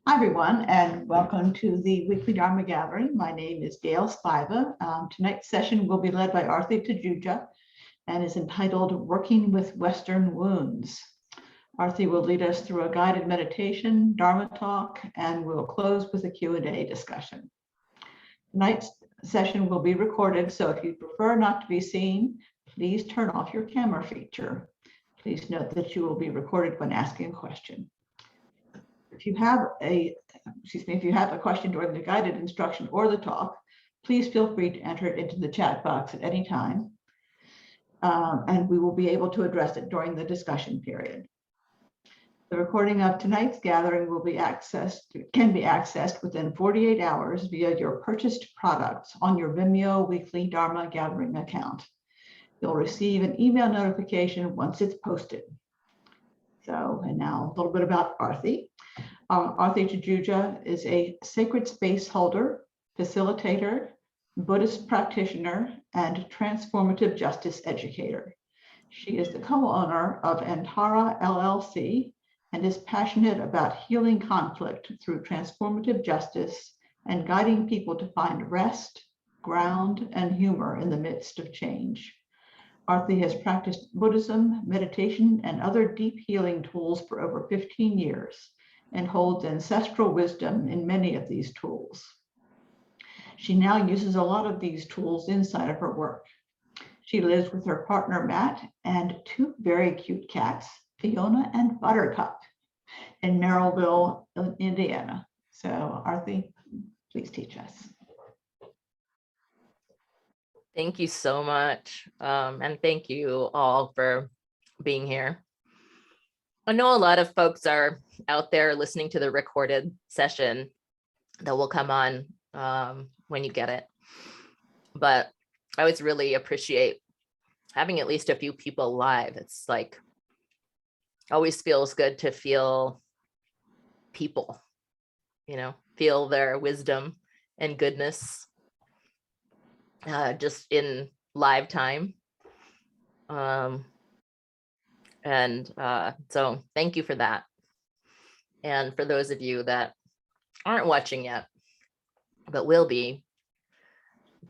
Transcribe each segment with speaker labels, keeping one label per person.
Speaker 1: Hi, everyone, and welcome to the weekly Dharma gathering. My name is Gail Spiva. Tonight's session will be led by Aarti Tejua and is entitled Working with Western Wounds. Aarti will lead us through a guided meditation, Dharma talk, and we'll close with a Q&A discussion. Tonight's session will be recorded, so if you prefer not to be seen, please turn off your camera feature. Please note that you will be recorded when asking a question. If you have a question during the guided instruction or the talk, please feel free to enter it into the chat box at any time, and we will be able to address it during the discussion period. The recording of tonight's gathering can be accessed within 48 hours via your purchased products on your Vimeo weekly Dharma gathering account. You'll receive an email notification once it's posted. And now a little bit about Aarti. Aarti Tejua is a sacred space holder, facilitator, Buddhist practitioner, and transformative justice educator. She is the co-owner of Antara LLC and is passionate about healing conflict through transformative justice and guiding people to find rest, ground, and humor in the midst of change. Aarti has practiced Buddhism, meditation, and other deep healing tools for over 15 years and holds ancestral wisdom in many of these tools. She now uses a lot of these tools inside of her work. She lives with her partner, Matt, and two very cute cats, Fiona and Buttercup, in Merrillville, Indiana. So Aarti, please teach us.
Speaker 2: Thank you so much. And thank you all for being here. I know a lot of folks are out there listening to the recorded session that will come on when you get it. But I always really appreciate having at least a few people live. It's like, always feels good to feel people, feel their wisdom and goodness just in live time. So thank you for that. And for those of you that aren't watching yet, but will be,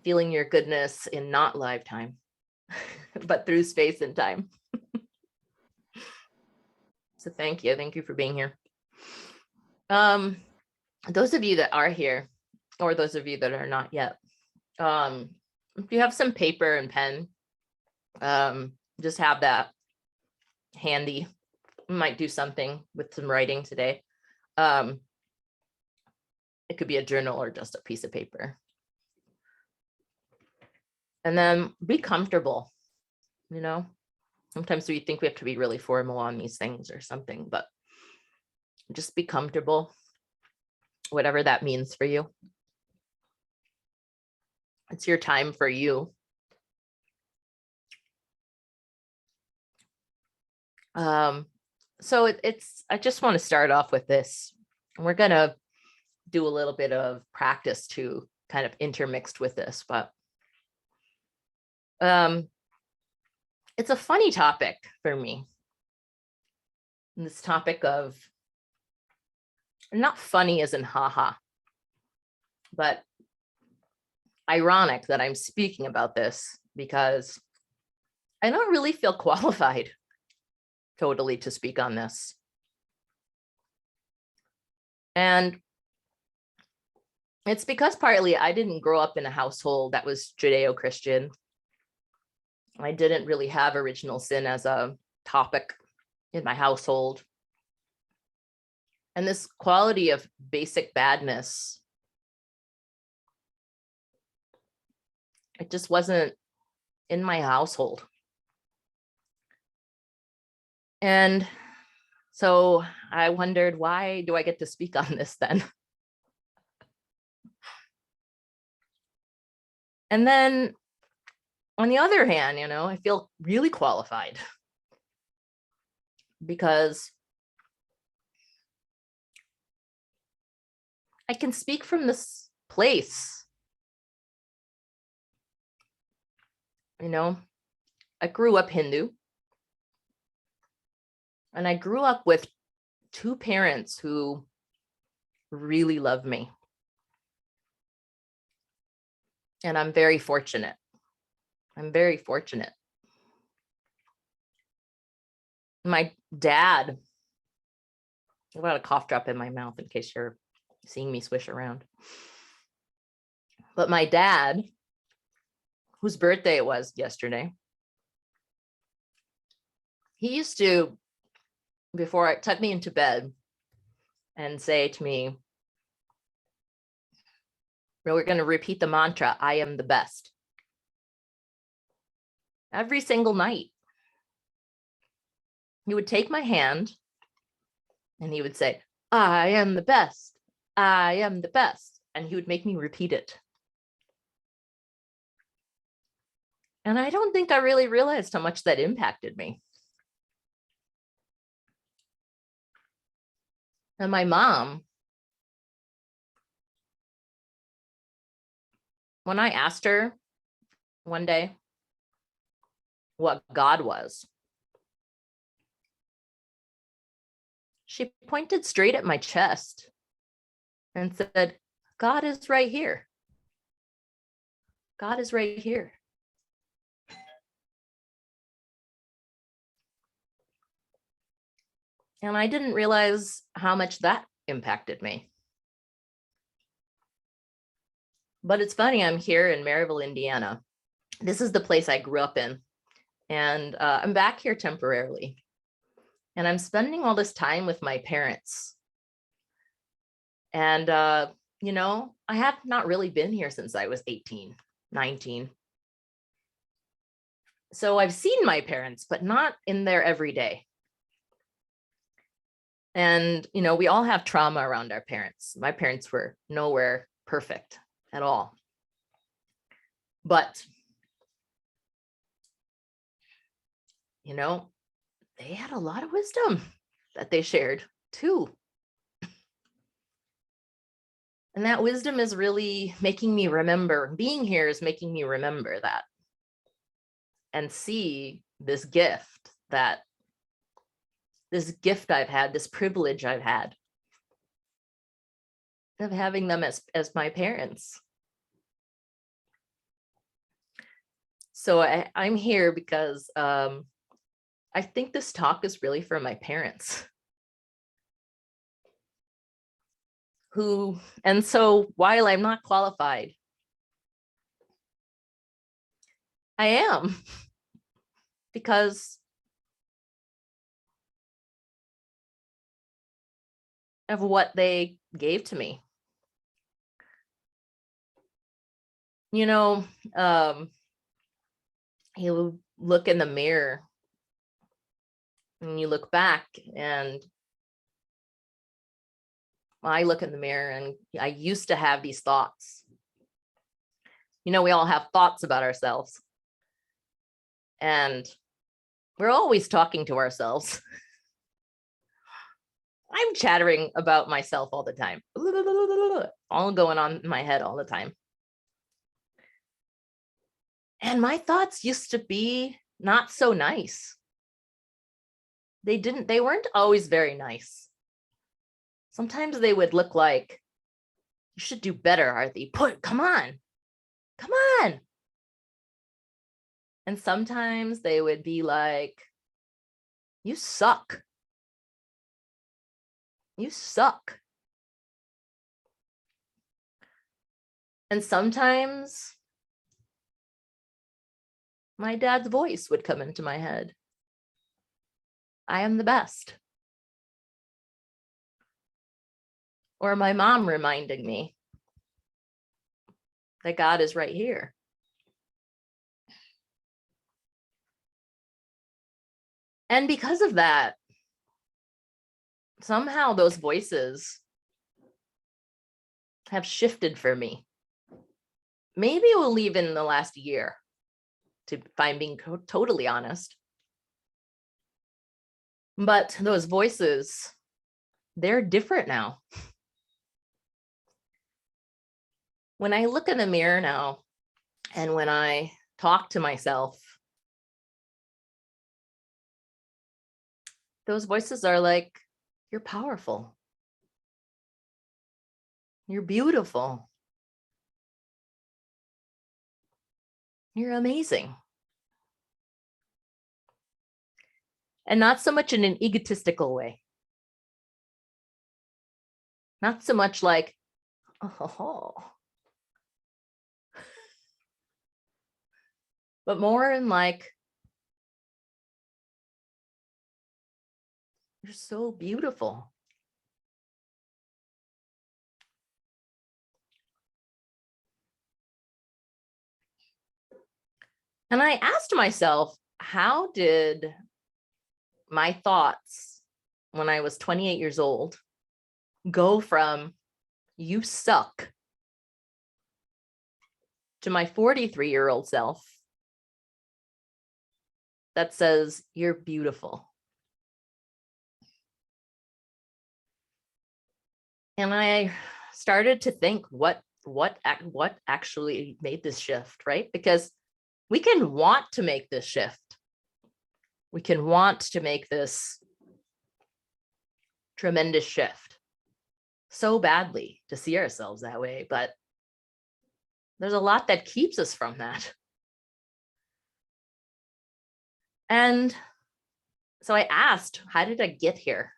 Speaker 2: feeling your goodness in not live time, but through space and time. So thank you. Thank you for being here. Those of you that are here, or those of you that are not yet, if you have some paper and pen, just have that handy. We might do something with some writing today. It could be a journal or just a piece of paper. And then be comfortable. Sometimes we think we have to be really formal on these things or something, but just be comfortable, whatever that means for you. It's your time for you. So I just want to start off with this. We're going to do a little bit of practice to kind of intermixed with this, but it's a funny topic for me. This topic of, not funny as in haha, but ironic that I'm speaking about this because I don't really feel qualified totally to speak on this. And it's because partly I didn't grow up in a household that was Judeo-Christian. I didn't really have original sin as a topic in my household. And this quality of basic badness, it just wasn't in my household. And so I wondered, why do I get to speak on this then? And then on the other hand, I feel really qualified because I can speak from this place. I grew up Hindu. And I grew up with two parents who really love me. And I'm very fortunate. I'm very fortunate. My dad, I've got a cough drop in my mouth in case you're seeing me swish around. But my dad, whose birthday it was yesterday, he used to, before I tuck me into bed and say to me, we're going to repeat the mantra, I am the best. Every single night. He would take my hand and he would say, I am the best. I am the best. And he would make me repeat it. And I don't think I really realized how much that impacted me. And my mom, when I asked her one day what God was, she pointed straight at my chest and said, God is right here. God is right here. And I didn't realize how much that impacted me. But it's funny, I'm here in Maryville, Indiana. This is the place I grew up in. And I'm back here temporarily. And I'm spending all this time with my parents. And, you know, I have not really been here since I was 18, 19. So I've seen my parents, but not in there every day. And, you know, we all have trauma around our parents. My parents were nowhere perfect at all. But, you know, they had a lot of wisdom that they shared too. And that wisdom is really making me remember, being here is making me remember that and see this gift I've had, this privilege I've had of having them as my parents. So I'm here because I think this talk is really for my parents. And so while I'm not qualified, I am, because of what they gave to me. You know, you look in the mirror and you look back, and I look in the mirror and I used to have these thoughts. You know, we all have thoughts about ourselves. And we're always talking to ourselves. I'm chattering about myself all the time. All going on in my head all the time. And my thoughts used to be not so nice. They weren't always very nice. Sometimes they would look like, you should do better, Aarti. Come on. And sometimes they would be like, you suck. You suck. And sometimes my dad's voice would come into my head. I am the best. Or my mom reminding me that God is right here. And because of that, somehow those voices have shifted for me. Maybe it will leave in the last year, if I'm being totally honest. But those voices, they're different now. When I look in the mirror now, and when I talk to myself, those voices are like, you're powerful. You're beautiful. You're amazing. And not so much in an egotistical way. Not so much like, oh, but more in like, you're so beautiful. And I asked myself, how did my thoughts when I was 28 years old go from you suck to my 43-year-old self that says you're beautiful? And I started to think what actually made this shift, right? Because we can want to make this shift. We can want to make this tremendous shift so badly to see ourselves that way, but there's a lot that keeps us from that. And so I asked, how did I get here?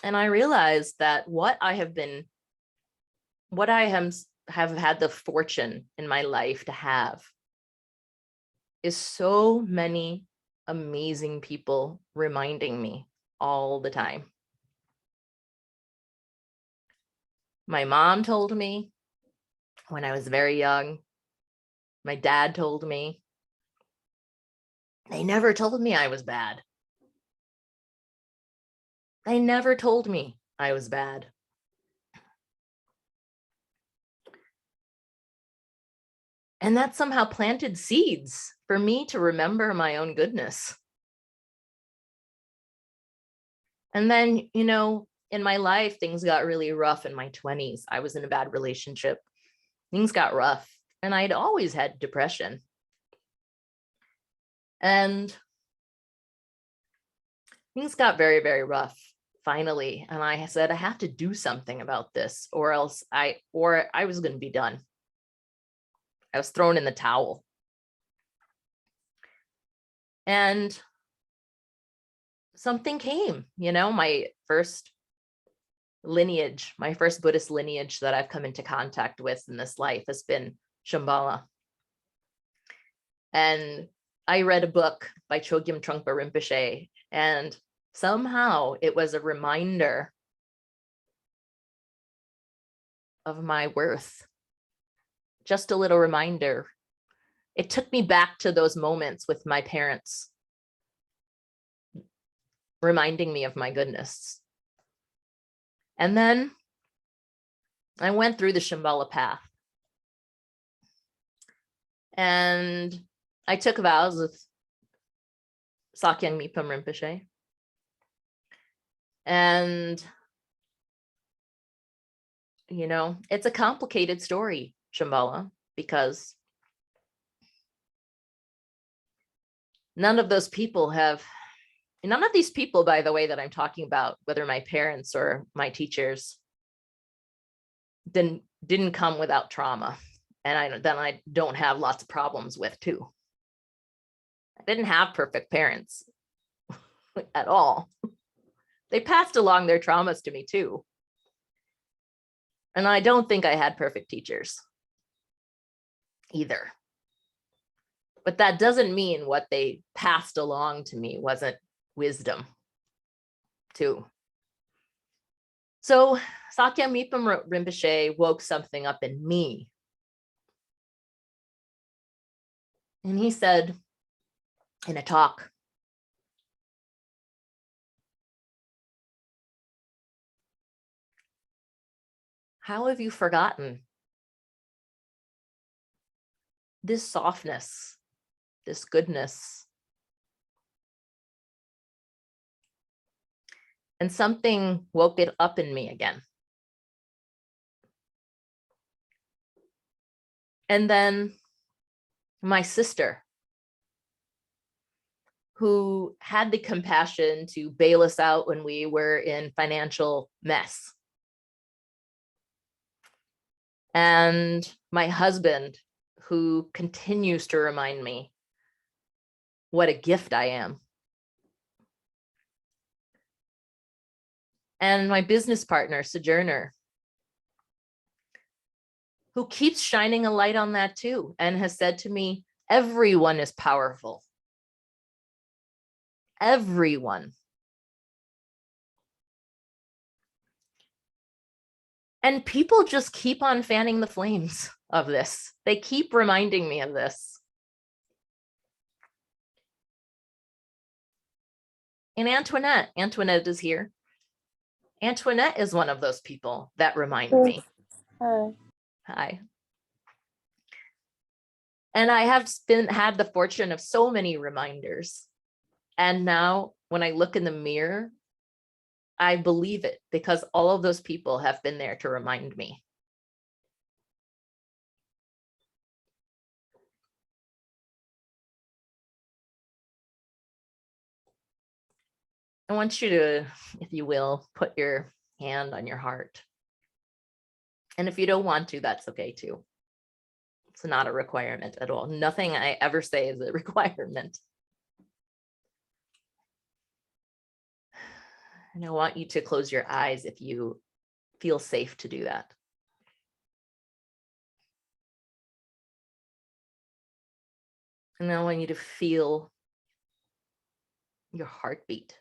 Speaker 2: And I realized that what I have had the fortune in my life to have is so many amazing people reminding me all the time. My mom told me when I was very young. My dad told me. They never told me I was bad. They never told me I was bad. And that somehow planted seeds for me to remember my own goodness. And then, in my life, things got really rough in my 20s. I was in a bad relationship. Things got rough, and I'd always had depression. And things got very, very rough finally. And I said, I have to do something about this, or else I was going to be done. I was thrown in the towel. And something came, my first lineage, my first Buddhist lineage that I've come into contact with in this life has been Shambhala. And I read a book by Chogyam Trungpa Rinpoche, and somehow it was a reminder of my worth. Just a little reminder. It took me back to those moments with my parents, reminding me of my goodness. And then I went through the Shambhala path. And I took vows with Sakyong Mipam Rinpoche. And, it's a complicated story, Shambhala, because none of these people, by the way, that I'm talking about, whether my parents or my teachers, didn't come without trauma. And I don't have lots of problems with too. I didn't have perfect parents at all. They passed along their traumas to me too. And I don't think I had perfect teachers either. But that doesn't mean what they passed along to me wasn't wisdom too. So Sakyong Mipam Rinpoche woke something up in me. And he said in a talk, how have you forgotten this softness, this goodness? And something woke it up in me again. And then my sister who had the compassion to bail us out when we were in financial mess. And my husband, who continues to remind me what a gift I am. And my business partner, Sojourner, who keeps shining a light on that too, and has said to me, everyone is powerful. Everyone. And people just keep on fanning the flames of this. They keep reminding me of this. And Antoinette is here. Antoinette is one of those people that remind me.
Speaker 3: Hi.
Speaker 2: Hi. And I have had the fortune of so many reminders. And now when I look in the mirror, I believe it because all of those people have been there to remind me. I want you to, if you will, put your hand on your heart. And if you don't want to, that's okay too. It's not a requirement at all. Nothing I ever say is a requirement. And I want you to close your eyes if you feel safe to do that. And I want you to feel your heartbeat.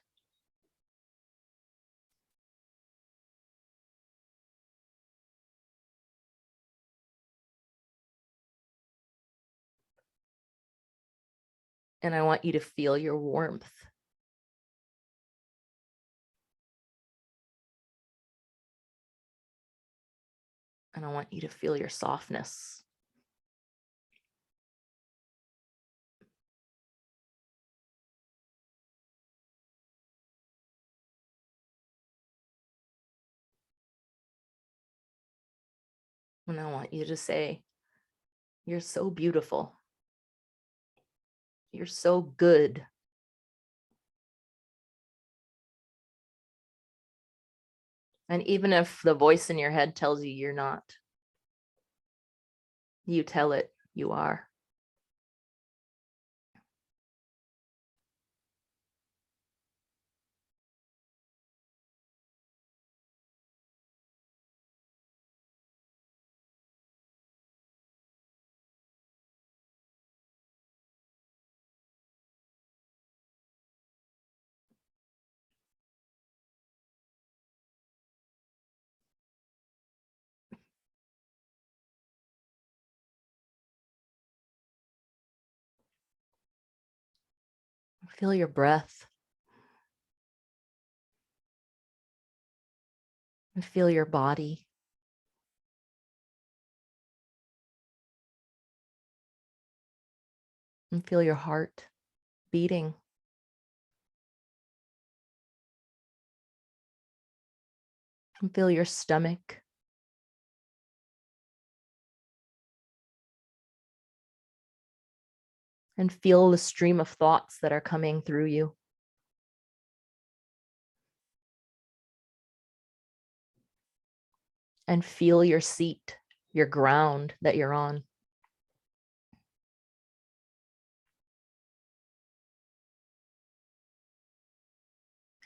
Speaker 2: And I want you to feel your warmth. And I want you to feel your softness. And I want you to say, you're so beautiful. You're so good. And even if the voice in your head tells you you're not, you tell it you are. Feel your breath. And feel your body. And feel your heart beating. And feel your stomach. And feel the stream of thoughts that are coming through you. And feel your seat, your ground that you're on.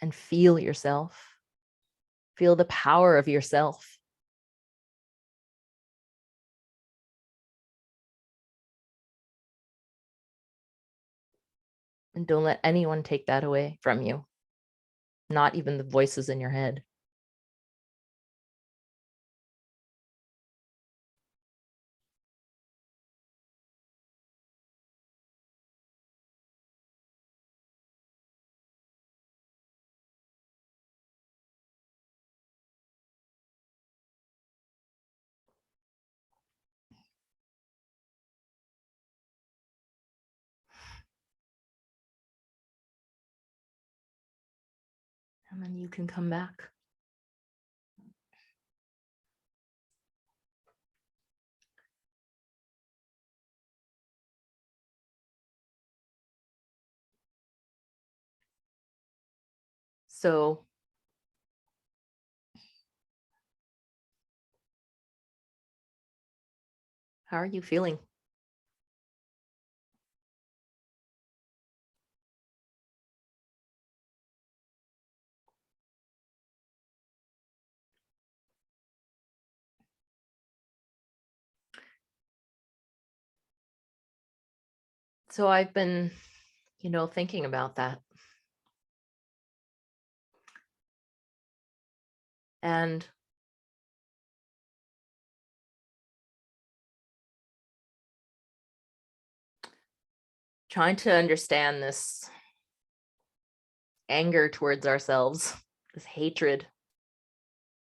Speaker 2: And feel yourself. Feel the power of yourself. And don't let anyone take that away from you. Not even the voices in your head. And then you can come back. So how are you feeling? So I've been, thinking about that. And trying to understand this anger towards ourselves, this hatred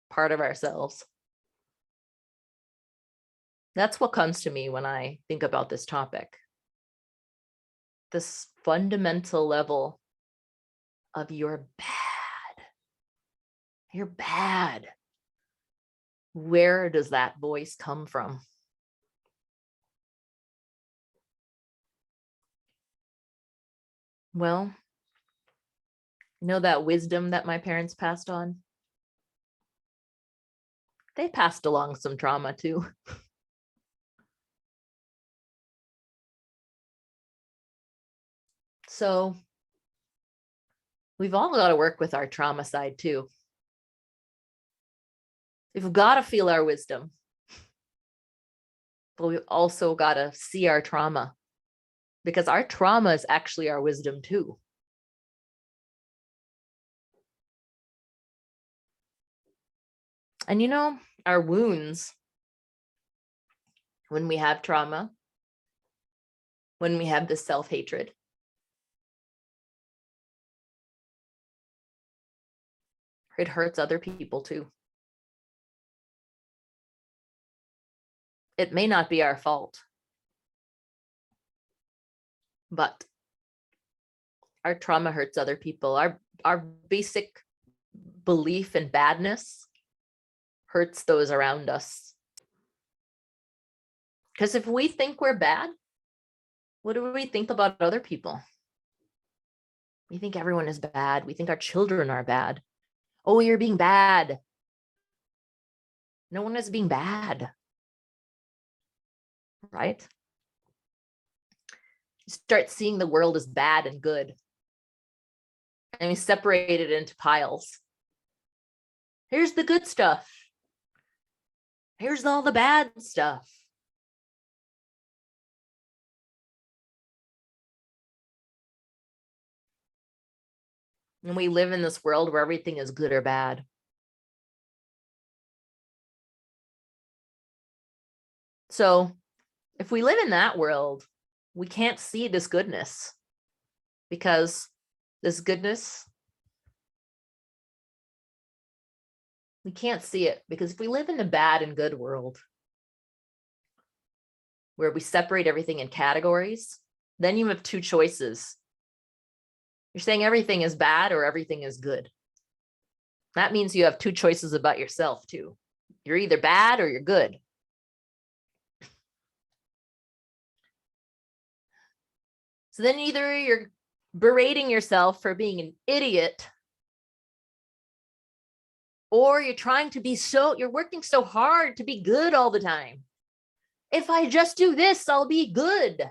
Speaker 2: part of ourselves. That's what comes to me when I think about this topic. This fundamental level of you're bad. You're bad. Where does that voice come from? Well, that wisdom that my parents passed on? They passed along some trauma too. So we've all got to work with our trauma side too. We've got to feel our wisdom, but we've also got to see our trauma, because our trauma is actually our wisdom too. And our wounds, when we have trauma, when we have this self-hatred, it hurts other people too. It may not be our fault, but our trauma hurts other people. Our basic belief in badness hurts those around us. Because if we think we're bad, what do we think about other people? We think everyone is bad. We think our children are bad. Oh, you're being bad. No one is being bad. Right? You start seeing the world as bad and good. And we separate it into piles. Here's the good stuff. Here's all the bad stuff. And we live in this world where everything is good or bad. So if we live in that world, we can't see this goodness, because this goodness, we can't see it, because if we live in the bad and good world where we separate everything in categories, then you have two choices. You're saying everything is bad or everything is good. That means you have two choices about yourself too. You're either bad or you're good. So then either you're berating yourself for being an idiot, or you're working so hard to be good all the time. If I just do this, I'll be good.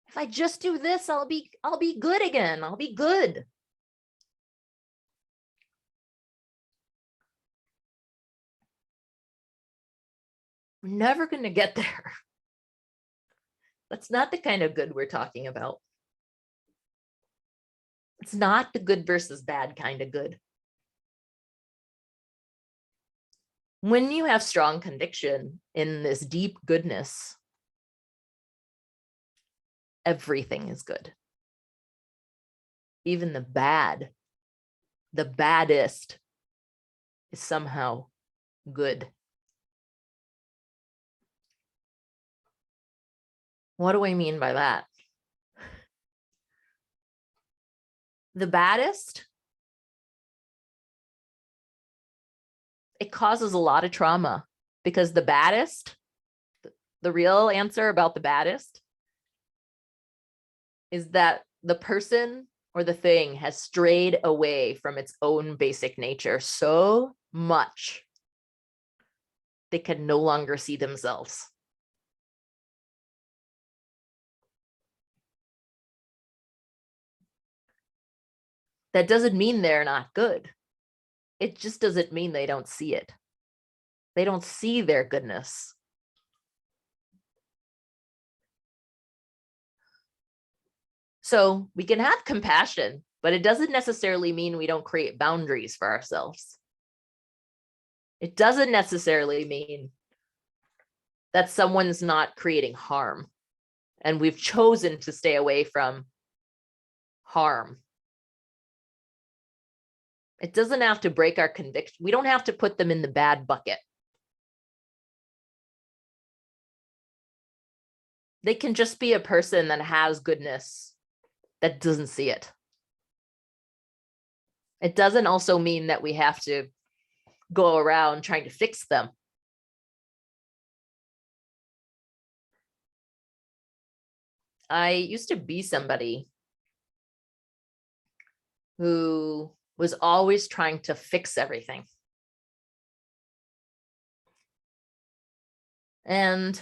Speaker 2: If I just do this, I'll be good again. I'll be good. We're never going to get there. That's not the kind of good we're talking about. It's not the good versus bad kind of good. When you have strong conviction in this deep goodness, everything is good. Even the bad, the baddest, is somehow good. What do I mean by that? The baddest, it causes a lot of trauma, because the baddest, the real answer about the baddest is that the person or the thing has strayed away from its own basic nature so much they can no longer see themselves. That doesn't mean they're not good. It just doesn't mean they don't see it. They don't see their goodness. So we can have compassion, but it doesn't necessarily mean we don't create boundaries for ourselves. It doesn't necessarily mean that someone's not creating harm, and we've chosen to stay away from harm. It doesn't have to break our conviction. We don't have to put them in the bad bucket. They can just be a person that has goodness that doesn't see it. It doesn't also mean that we have to go around trying to fix them. I used to be somebody who was always trying to fix everything. And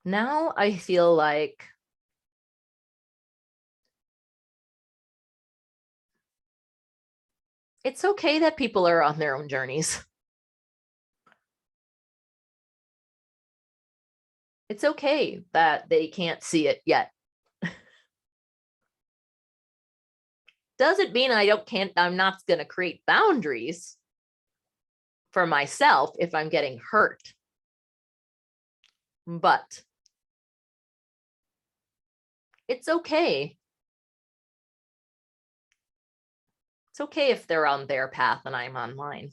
Speaker 2: now I feel like it's okay that people are on their own journeys. It's okay that they can't see it yet. Doesn't mean I'm not going to create boundaries for myself if I'm getting hurt. But it's okay. It's okay if they're on their path and I'm on mine.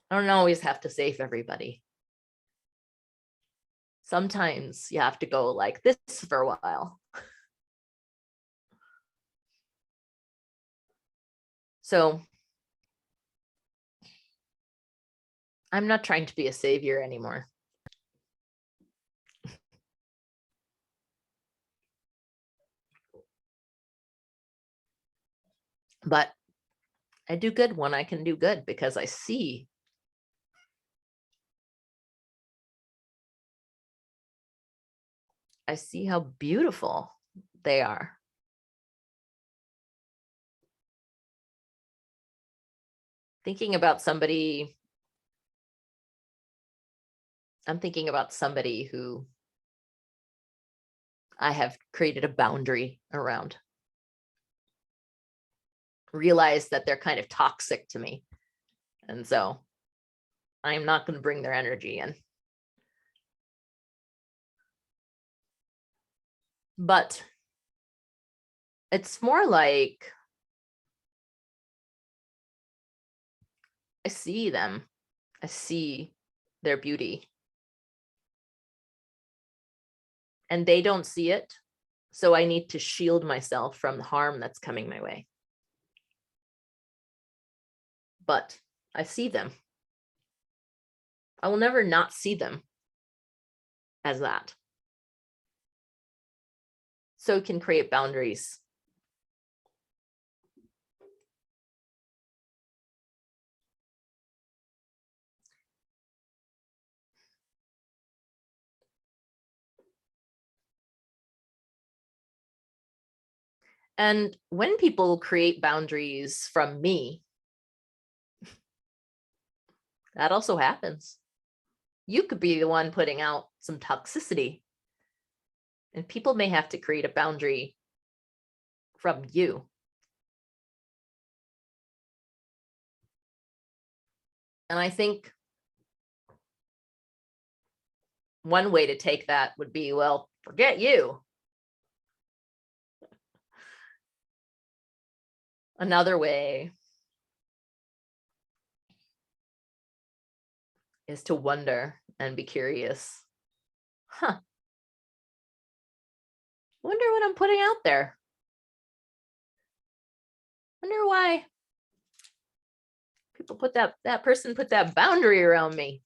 Speaker 2: I don't always have to save everybody. Sometimes you have to go like this for a while. So I'm not trying to be a savior anymore. But I do good when I can do good because I see how beautiful they are. Thinking about somebody, I'm thinking about somebody who I have created a boundary around. Realize that they're kind of toxic to me. And so I'm not going to bring their energy in. But it's more like I see them. I see their beauty. And they don't see it. So I need to shield myself from the harm that's coming my way. But I see them. I will never not see them as that. So it can create boundaries. And when people create boundaries from me, that also happens. You could be the one putting out some toxicity, and people may have to create a boundary from you. And I think one way to take that would be, well, forget you. Another way is to wonder and be curious. Wonder what I'm putting out there. Wonder why people put that person put that boundary around me,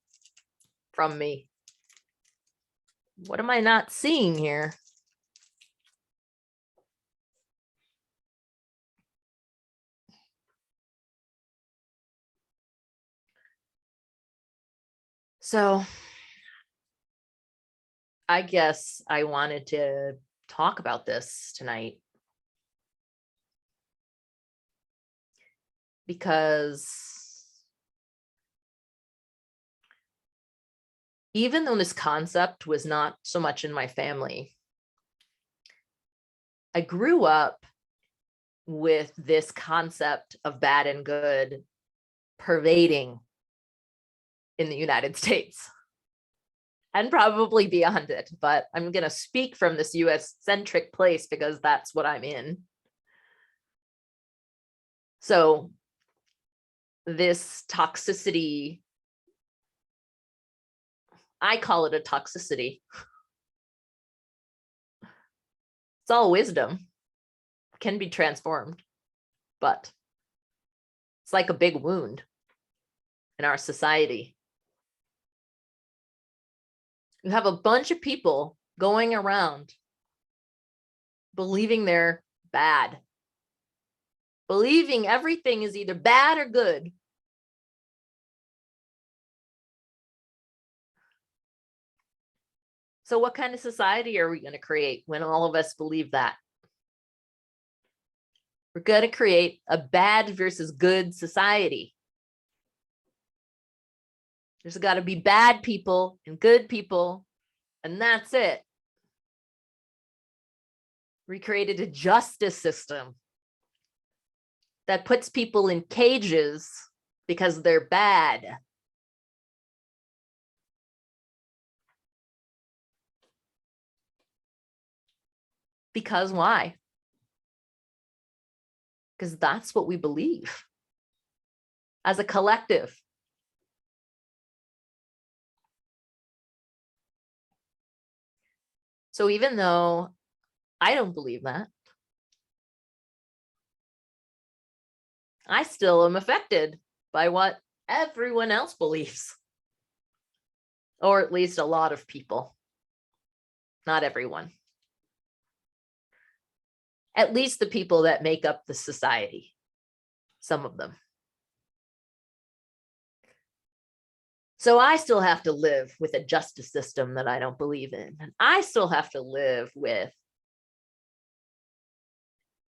Speaker 2: from me. What am I not seeing here? So I guess I wanted to talk about this tonight because even though this concept was not so much in my family, I grew up with this concept of bad and good pervading in the United States and probably beyond it. But I'm going to speak from this US-centric place because that's what I'm in. So this toxicity, I call it a toxicity. It's all wisdom, can be transformed, but it's like a big wound in our society. You have a bunch of people going around believing they're bad, believing everything is either bad or good. So what kind of society are we going to create when all of us believe that? We're going to create a bad versus good society. There's got to be bad people and good people, and that's it. We created a justice system that puts people in cages because they're bad. Because why? Because that's what we believe as a collective. So even though I don't believe that, I still am affected by what everyone else believes, or at least a lot of people, not everyone. At least the people that make up the society, some of them. So I still have to live with a justice system that I don't believe in. And I still have to live with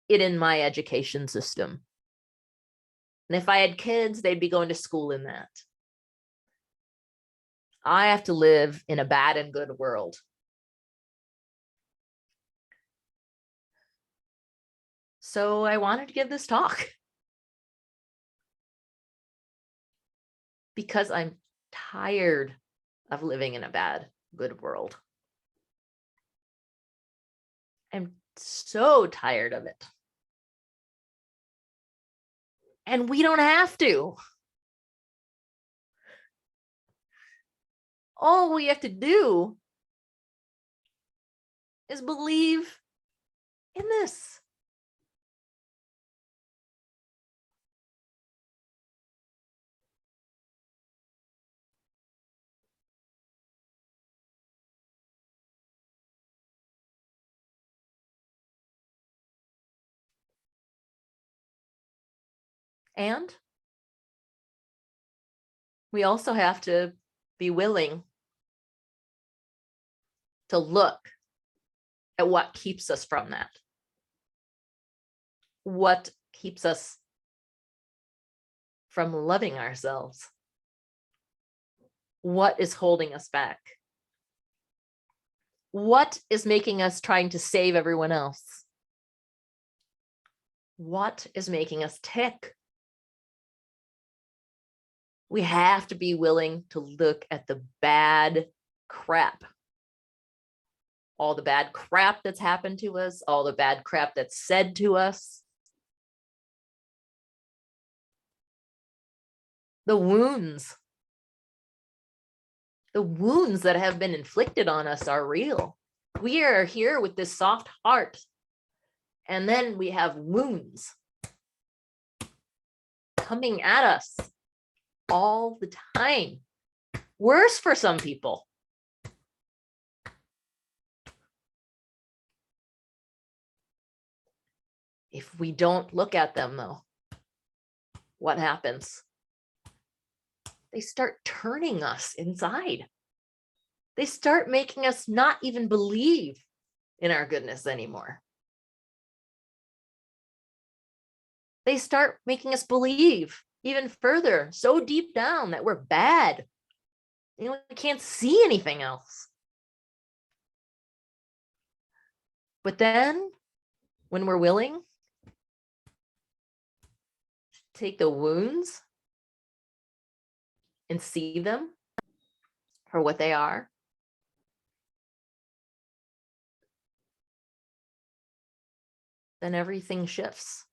Speaker 2: it in my education system. And if I had kids, they'd be going to school in that. I have to live in a bad and good world. So I wanted to give this talk because I'm tired of living in a bad, good world. I'm so tired of it. And we don't have to. All we have to do is believe in this. And we also have to be willing to look at what keeps us from that. What keeps us from loving ourselves? What is holding us back? What is making us trying to save everyone else? What is making us tick? We have to be willing to look at the bad crap. All the bad crap that's happened to us, all the bad crap that's said to us. The wounds that have been inflicted on us are real. We are here with this soft heart, and then we have wounds coming at us all the time. Worse for some people. If we don't look at them though, what happens? They start turning us inside. They start making us not even believe in our goodness anymore. They start making us believe even further, so deep down that we're bad. We can't see anything else. But then when we're willing to take the wounds and see them for what they are, then everything shifts.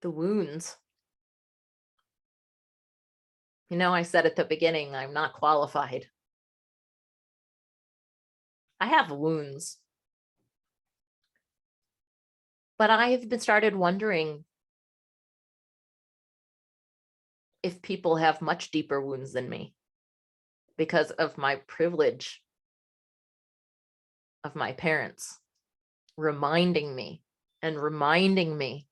Speaker 2: The wounds. I said at the beginning, I'm not qualified. I have wounds. But I have been started wondering if people have much deeper wounds than me because of my privilege of my parents reminding me and reminding me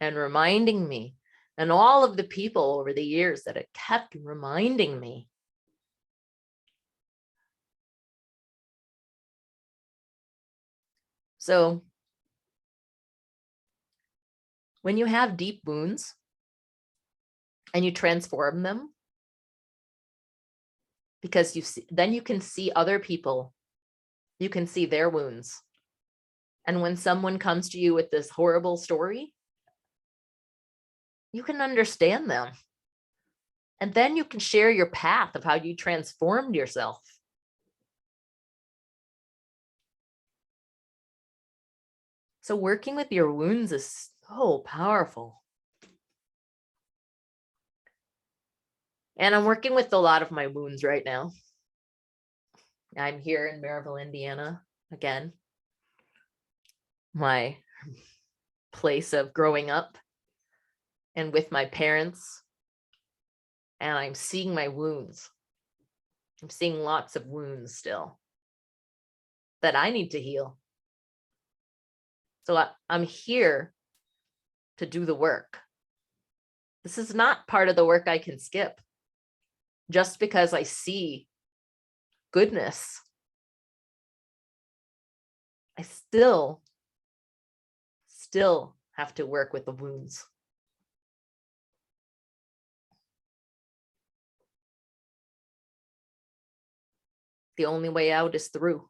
Speaker 2: and reminding me, and all of the people over the years that it kept reminding me. So when you have deep wounds and you transform them, because then you can see other people, you can see their wounds. And when someone comes to you with this horrible story, you can understand them. And then you can share your path of how you transformed yourself. So working with your wounds is so powerful. And I'm working with a lot of my wounds right now. I'm here in Maryville, Indiana, again, my place of growing up and with my parents. And I'm seeing my wounds. I'm seeing lots of wounds still that I need to heal. So I'm here to do the work. This is not part of the work I can skip. Just because I see goodness, I still have to work with the wounds. The only way out is through.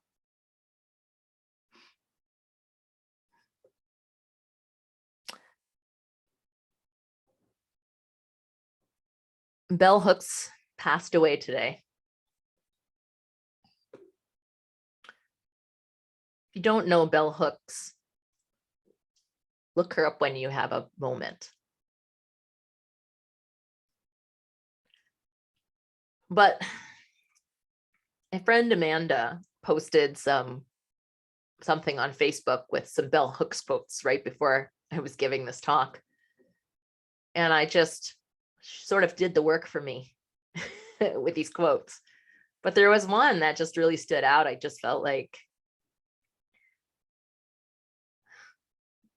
Speaker 2: Bell Hooks passed away today. If you don't know Bell Hooks, look her up when you have a moment. But my friend Amanda posted something on Facebook with some Bell Hooks quotes right before I was giving this talk. And I just sort of did the work for me with these quotes. But there was one that just really stood out. I just felt like,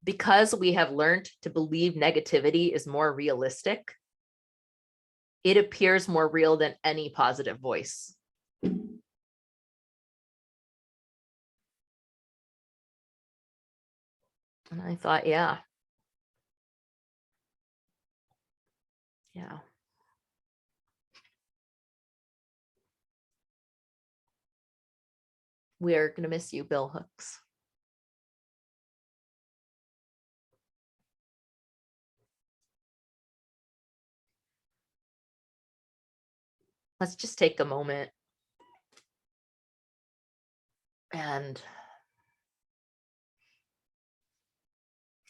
Speaker 2: because we have learned to believe negativity is more realistic, it appears more real than any positive voice. And I thought, yeah. We are going to miss you, Bell Hooks. Let's just take a moment and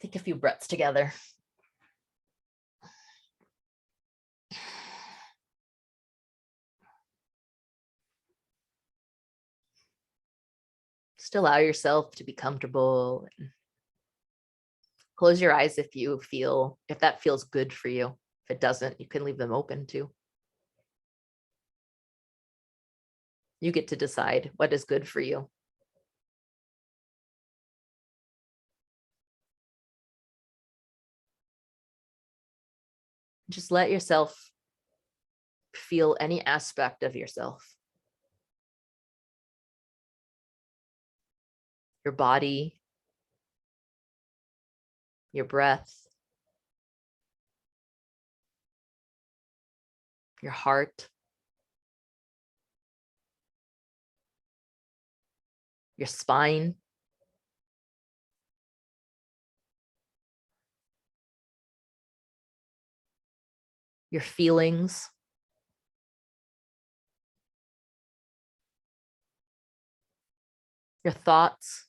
Speaker 2: take a few breaths together. Just allow yourself to be comfortable. Close your eyes if that feels good for you. If it doesn't, you can leave them open too. You get to decide what is good for you. Just let yourself feel any aspect of yourself. Your body, your breath, your heart, your spine, your feelings, your thoughts.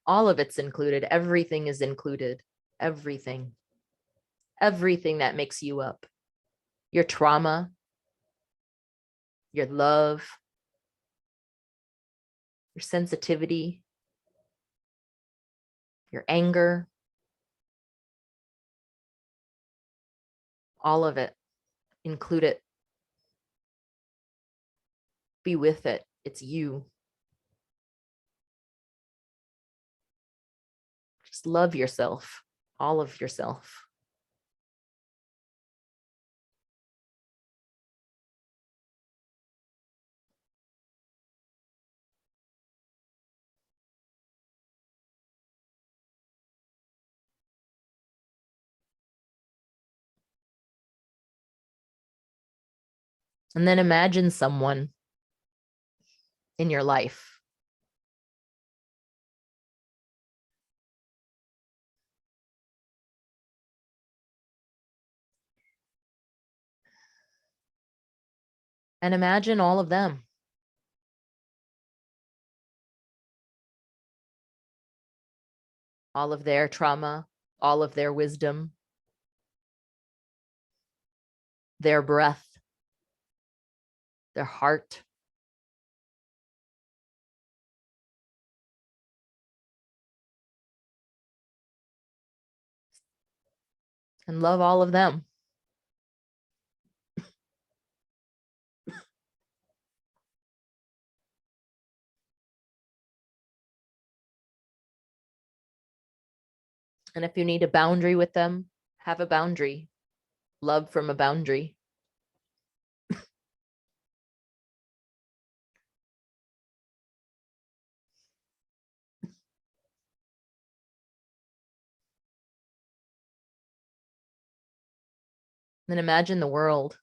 Speaker 2: All of it's included. Everything is included. Everything. Everything that makes you up. Your trauma, your love, your sensitivity, your anger, all of it. Include it. Be with it. It's you. Just love yourself, all of yourself. And then imagine someone in your life. And imagine all of them. All of their trauma, all of their wisdom, their breath, their heart. And love all of them. And if you need a boundary with them, have a boundary. Love from a boundary. Then imagine the world.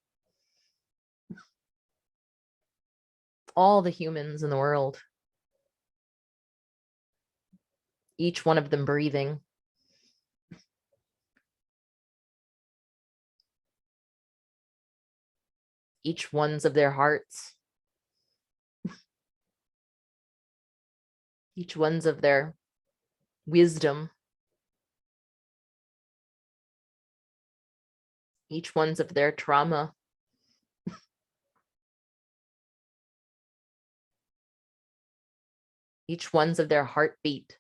Speaker 2: All the humans in the world. Each one of them breathing. Each one's of their hearts. Each one's of their wisdom. Each one's of their trauma. Each one's of their heartbeat.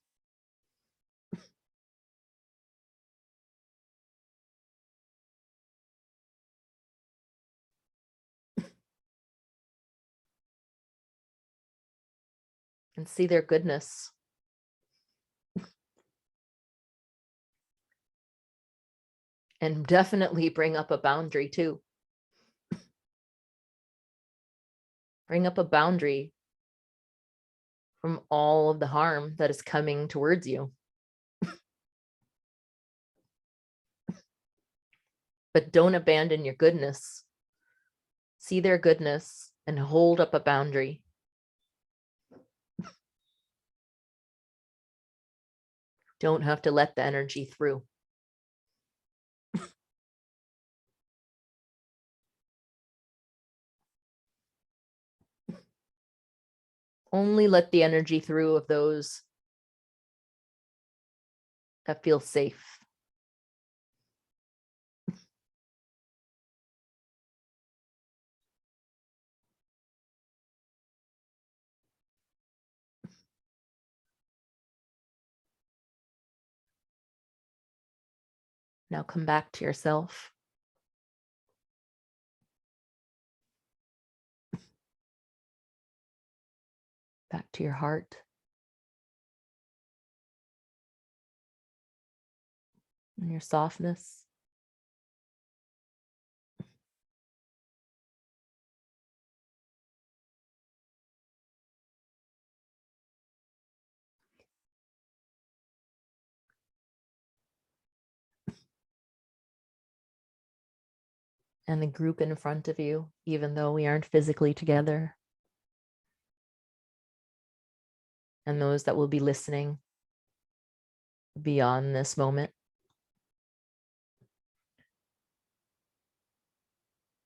Speaker 2: And see their goodness. And definitely bring up a boundary too. Bring up a boundary from all of the harm that is coming towards you. But don't abandon your goodness. See their goodness and hold up a boundary. Don't have to let the energy through. Only let the energy through of those that feel safe. Now come back to yourself. Back to your heart. And your softness. And the group in front of you, even though we aren't physically together. And those that will be listening beyond this moment.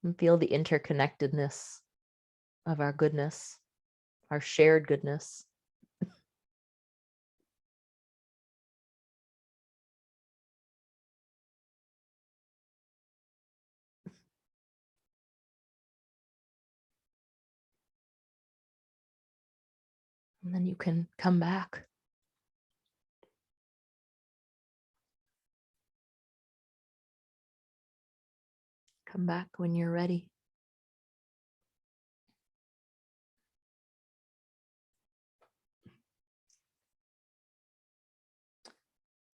Speaker 2: And feel the interconnectedness of our goodness, our shared goodness. And then you can come back. Come back when you're ready.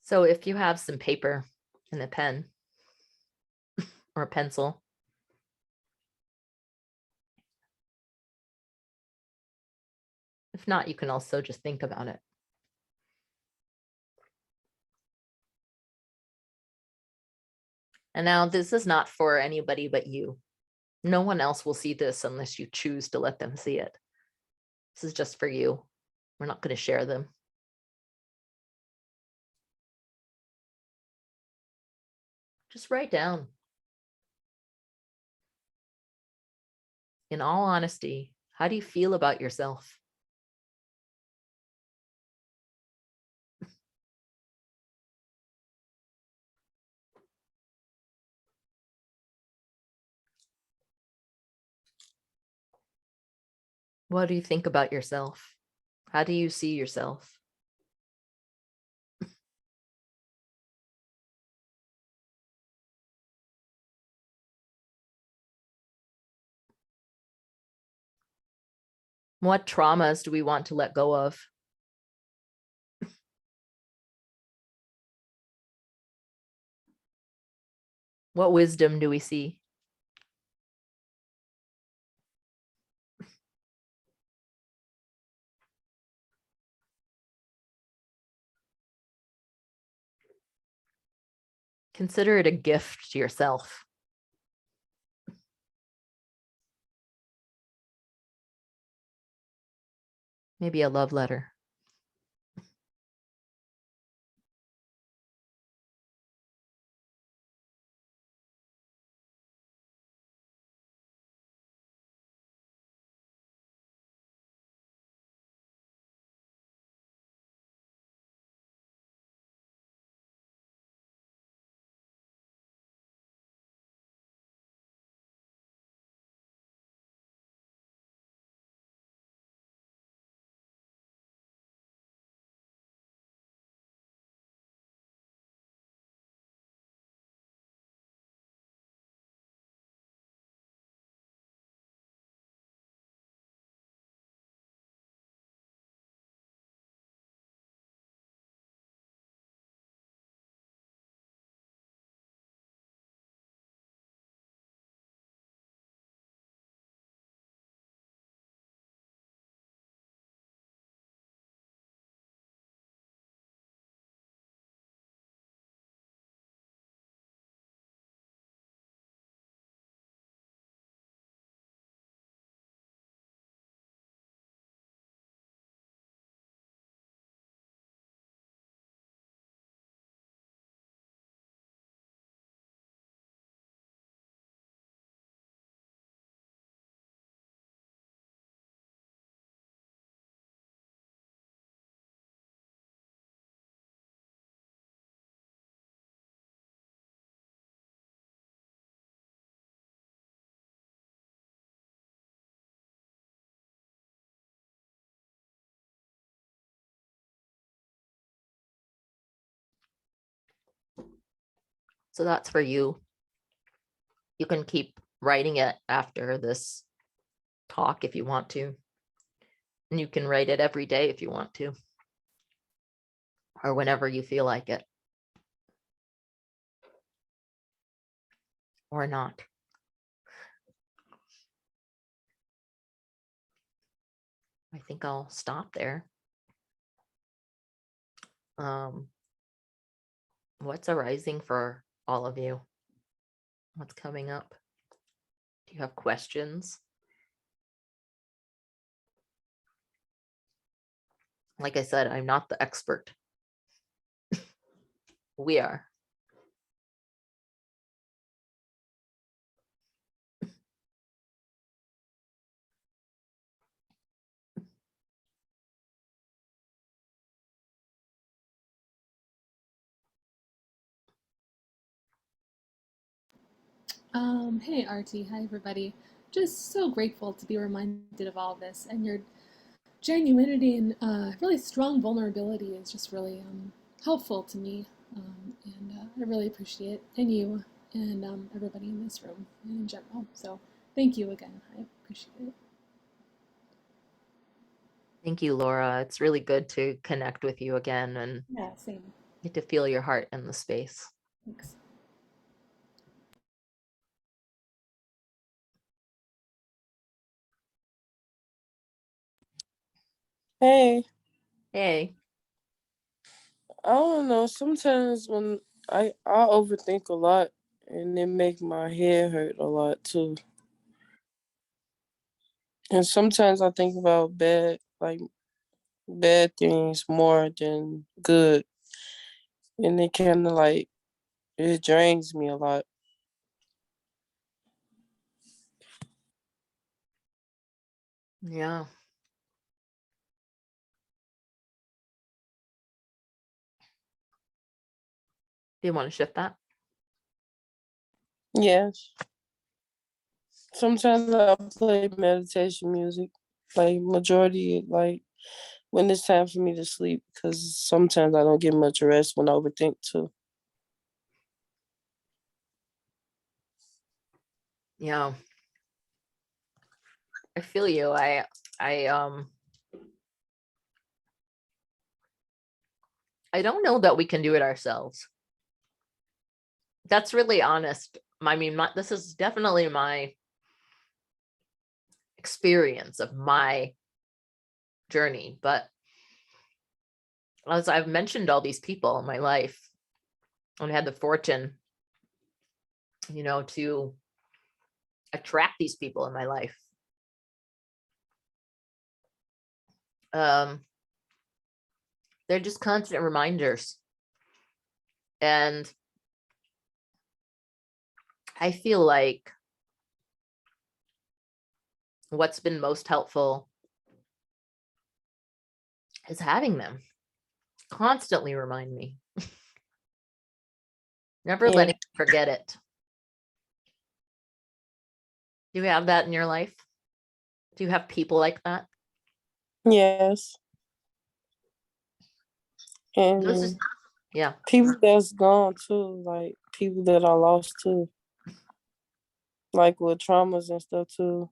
Speaker 2: So if you have some paper and a pen or a pencil, if not, you can also just think about it. And now this is not for anybody but you. No one else will see this unless you choose to let them see it. This is just for you. We're not going to share them. Just write down. In all honesty, how do you feel about yourself? What do you think about yourself? How do you see yourself? What traumas do we want to let go of? What wisdom do we see? Consider it a gift to yourself. Maybe a love letter. So that's for you. You can keep writing it after this talk if you want to. And you can write it every day if you want to, or whenever you feel like it, or not. I think I'll stop there. What's arising for all of you? What's coming up? Do you have questions? Like I said, I'm not the expert. We are.
Speaker 3: Hey Aarti, hi everybody. Just so grateful to be reminded of all this, and your genuinity and really strong vulnerability is just really helpful to me, and I really appreciate it, and you, and everybody in this room and in general. So thank you again. I appreciate it.
Speaker 2: Thank you, Laura. It's really good to connect with you again and
Speaker 3: Yeah, same.
Speaker 2: get to feel your heart in the space.
Speaker 3: Thanks.
Speaker 4: Hey,
Speaker 2: Hey,
Speaker 4: I don't know. Sometimes when I overthink a lot, and it make my head hurt a lot too. And sometimes I think about bad things more than good, and it kind of like it drains me a lot.
Speaker 2: yeah. Do you want to shift that?
Speaker 4: Yes. Sometimes I play meditation music, like majority, like when it's time for me to sleep, because sometimes I don't get much rest when I overthink too.
Speaker 2: Yeah. I feel you. I I don't know that we can do it ourselves. That's really honest. I mean, this is definitely my experience of my journey, but as I've mentioned all these people in my life and had the fortune, to attract these people in my life. They're just constant reminders. And I feel like what's been most helpful is having them constantly remind me. Never
Speaker 4: Yeah.
Speaker 2: letting me forget it. Do you have that in your life? Do you have people like that?
Speaker 4: Yes.
Speaker 2: This
Speaker 4: And
Speaker 2: is, yeah.
Speaker 4: people that's gone too, like people that I lost too, like with traumas and stuff too.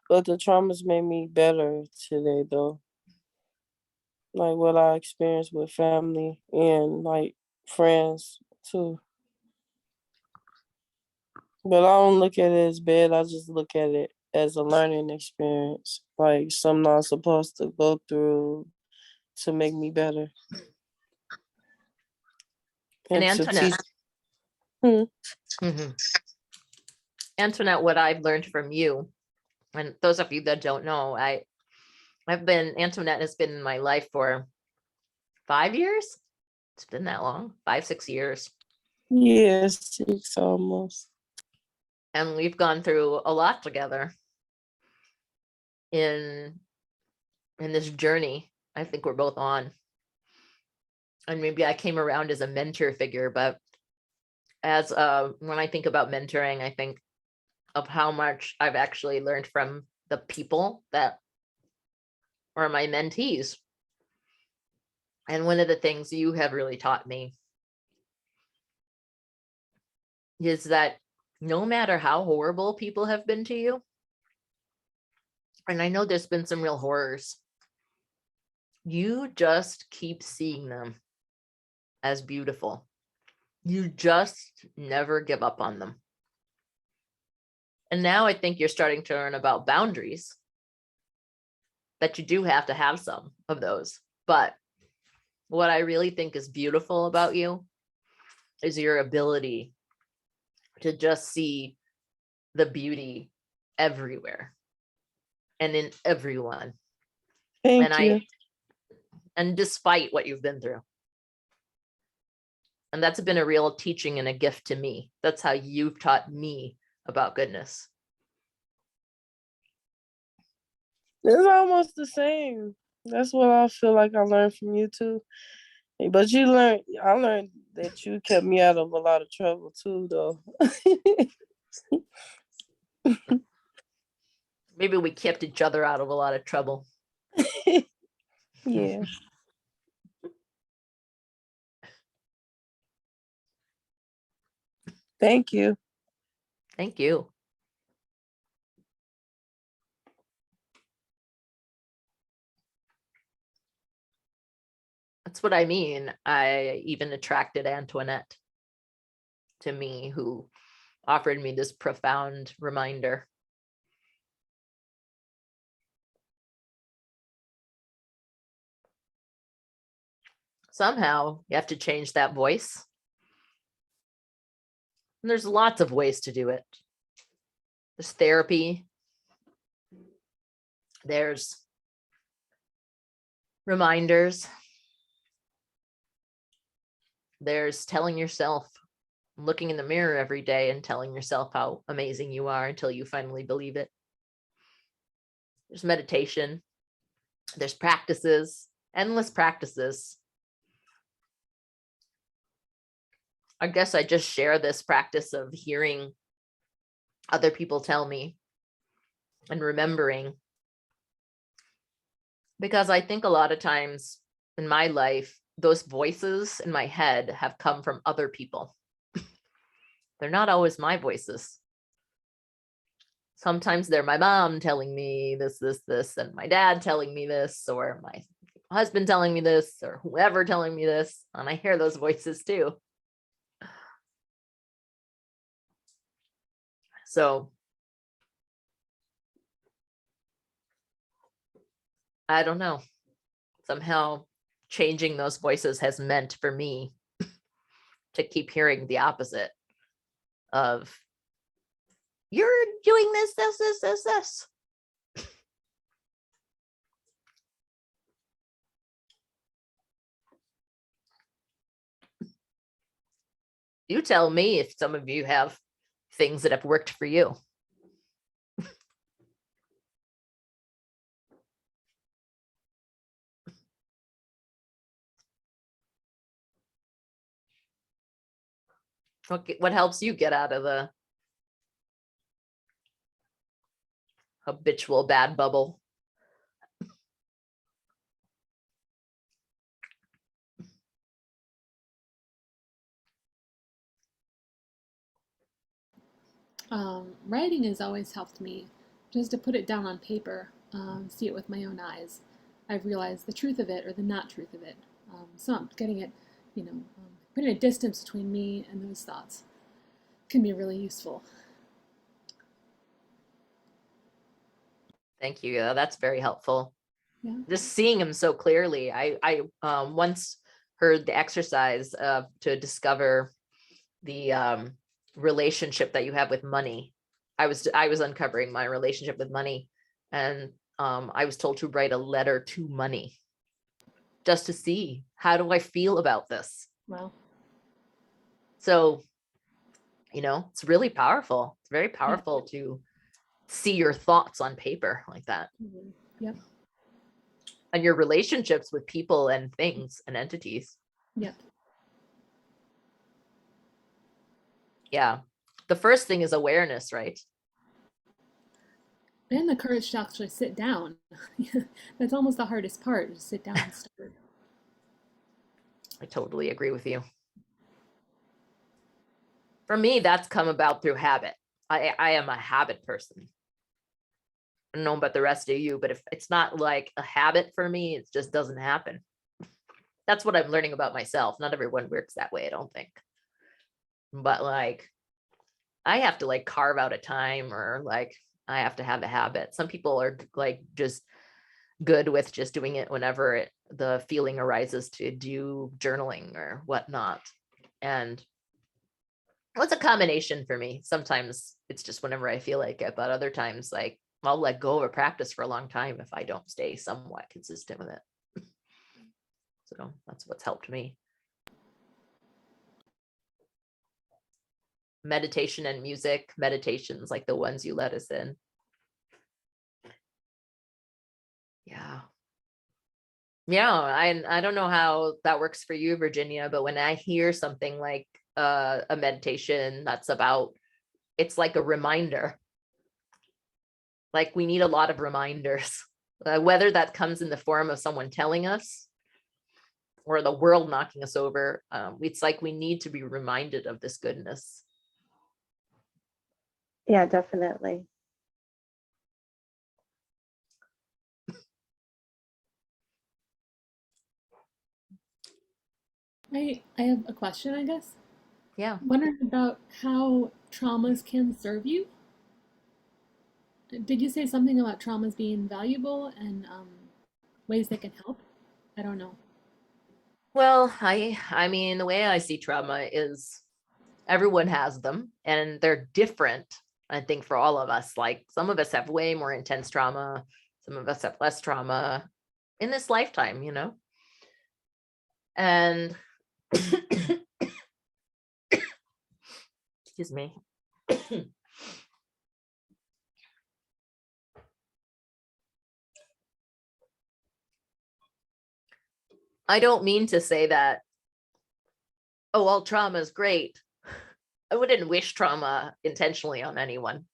Speaker 4: But the traumas made me better today though. Like what I experienced with family and like friends too. But I don't look at it as bad. I just look at it as a learning experience, like something I'm supposed to go through to make me better
Speaker 2: And
Speaker 4: and to teach.
Speaker 2: Antoinette,
Speaker 4: Hmm.
Speaker 2: mhm. Antoinette, what I've learned from you, and those of you that don't know, Antoinette has been in my life for 5 years. It's been that long, 5, 6 years.
Speaker 4: Yes, it's almost.
Speaker 2: And we've gone through a lot together in this journey I think we're both on. And maybe I came around as a mentor figure, but as when I think about mentoring, I think of how much I've actually learned from the people that are my mentees. And one of the things you have really taught me is that no matter how horrible people have been to you, and I know there's been some real horrors, you just keep seeing them as beautiful. You just never give up on them. And now I think you're starting to learn about boundaries, that you do have to have some of those. But what I really think is beautiful about you is your ability to just see the beauty everywhere and in everyone.
Speaker 4: Thank you.
Speaker 2: And despite what you've been through. And that's been a real teaching and a gift to me. That's how you've taught me about goodness.
Speaker 4: It's almost the same. That's what I feel like I learned from you too. But I learned that you kept me out of a lot of trouble too, though.
Speaker 2: Maybe we kept each other out of a lot of trouble.
Speaker 4: Yeah. Thank you.
Speaker 2: Thank you. That's what I mean. I even attracted Antoinette to me, who offered me this profound reminder. Somehow you have to change that voice. And there's lots of ways to do it. There's therapy. There's reminders. There's telling yourself, looking in the mirror every day and telling yourself how amazing you are until you finally believe it. There's meditation. There's practices, endless practices. I guess I just share this practice of hearing other people tell me and remembering, because I think a lot of times in my life, those voices in my head have come from other people. They're not always my voices. Sometimes they're my mom telling me this, and my dad telling me this, or my husband telling me this, or whoever telling me this. And I hear those voices too. So I don't know. Somehow changing those voices has meant for me to keep hearing the opposite of, you're doing this. You tell me if some of you have things that have worked for you. What helps you get out of the habitual bad bubble?
Speaker 3: Writing has always helped me, just to put it down on paper, see it with my own eyes. I've realized the truth of it or the not truth of it. So I'm getting it, putting a distance between me and those thoughts can be really useful.
Speaker 2: Thank you. That's very helpful.
Speaker 3: Yeah.
Speaker 2: Just seeing him so clearly. I once heard the exercise to discover the relationship that you have with money. I was uncovering my relationship with money, and I was told to write a letter to money, just to see, how do I feel about this?
Speaker 3: Well,
Speaker 2: So, it's really powerful. It's very powerful to see your thoughts on paper like that.
Speaker 3: mm-hmm. Yep.
Speaker 2: And your relationships with people and things and entities.
Speaker 3: Yep.
Speaker 2: Yeah. The first thing is awareness, right?
Speaker 3: And the courage to actually sit down. That's almost the hardest part, is sit down and start.
Speaker 2: I totally agree with you. For me, that's come about through habit. I am a habit person. I don't know about the rest of you, but if it's not like a habit for me, it just doesn't happen. That's what I'm learning about myself. Not everyone works that way, I don't think. But like, I have to like carve out a time, or like I have to have a habit. Some people are like just good with just doing it whenever the feeling arises to do journaling or whatnot. And it's a combination for me. Sometimes it's just whenever I feel like it, but other times like I'll let go of a practice for a long time if I don't stay somewhat consistent with it. So that's what's helped me. Meditation and music, meditations like the ones you let us in. Yeah. Yeah, I don't know how that works for you, Virginia, but when I hear something like a meditation that's about, it's like a reminder. Like we need a lot of reminders, whether that comes in the form of someone telling us or the world knocking us over. It's like we need to be reminded of this goodness.
Speaker 5: Yeah, definitely.
Speaker 3: I have a question, I guess.
Speaker 2: Yeah.
Speaker 3: Wondering about how traumas can serve you. Did you say something about traumas being valuable and ways they can help? I don't know.
Speaker 2: Well, I mean, the way I see trauma is everyone has them and they're different. I think for all of us, like some of us have way more intense trauma. Some of us have less trauma in this lifetime, you know? And excuse me. I don't mean to say that, oh, all trauma is great. I wouldn't wish trauma intentionally on anyone,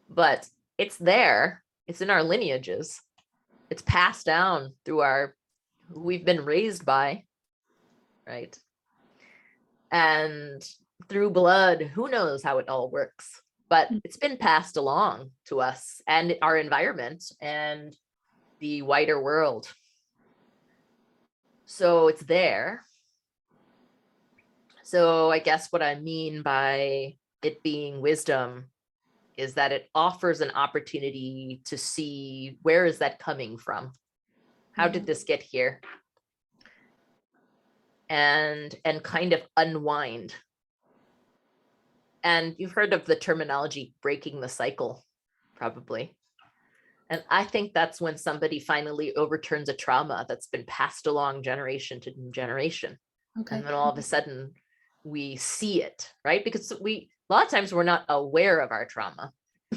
Speaker 2: but it's there. It's in our lineages. It's passed down through who we've been raised by, right? And through blood, who knows how it all works, but it's been passed along to us and our environment and the wider world. So it's there. So I guess what I mean by it being wisdom is that it offers an opportunity to see, where is that coming from? How did this get here? And kind of unwind. And you've heard of the terminology breaking the cycle, probably. And I think that's when somebody finally overturns a trauma that's been passed along generation to generation.
Speaker 3: Okay.
Speaker 2: And then all of a sudden we see it, right? Because a lot of times we're not aware of our trauma.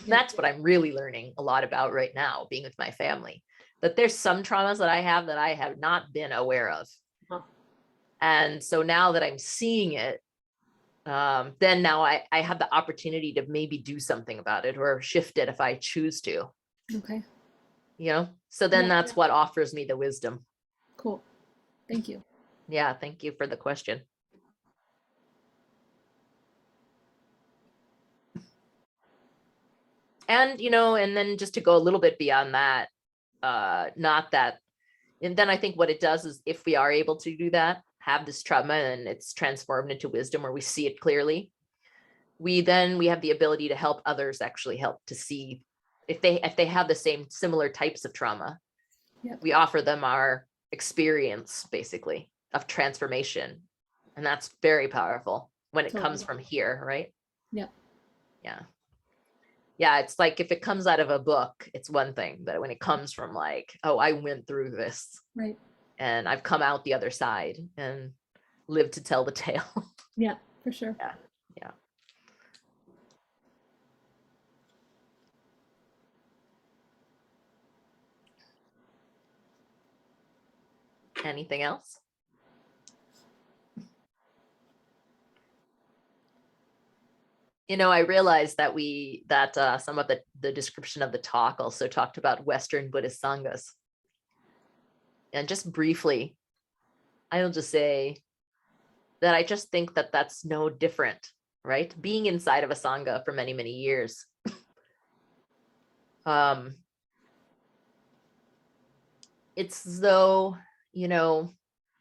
Speaker 2: That's what I'm really learning a lot about right now, being with my family. That there's some traumas that I have not been aware of.
Speaker 3: Huh.
Speaker 2: And so now that I'm seeing it, then now I have the opportunity to maybe do something about it or shift it if I choose to.
Speaker 3: Okay.
Speaker 2: You know, so then
Speaker 3: Yeah,
Speaker 2: that's what offers me the wisdom.
Speaker 3: Cool. Thank you.
Speaker 2: Yeah, thank you for the question. And, you know, and then just to go a little bit beyond that, not that, and then I think what it does is if we are able to do that, have this trauma and it's transformed into wisdom or we see it clearly, we have the ability to help others actually help to see if they have the same similar types of trauma.
Speaker 3: Yep.
Speaker 2: We offer them our experience basically of transformation. And that's very powerful when it comes from here, right?
Speaker 3: Yep.
Speaker 2: Yeah. Yeah, it's like if it comes out of a book, it's one thing, but when it comes from like, oh, I went through this,
Speaker 3: right,
Speaker 2: and I've come out the other side and lived to tell the tale.
Speaker 3: Yeah, for sure.
Speaker 2: Yeah, yeah. Anything else? You know, I realized that some of the description of the talk also talked about Western Buddhist Sanghas. And just briefly, I'll just say that I just think that that's no different, right? Being inside of a Sangha for many, many years. It's as though,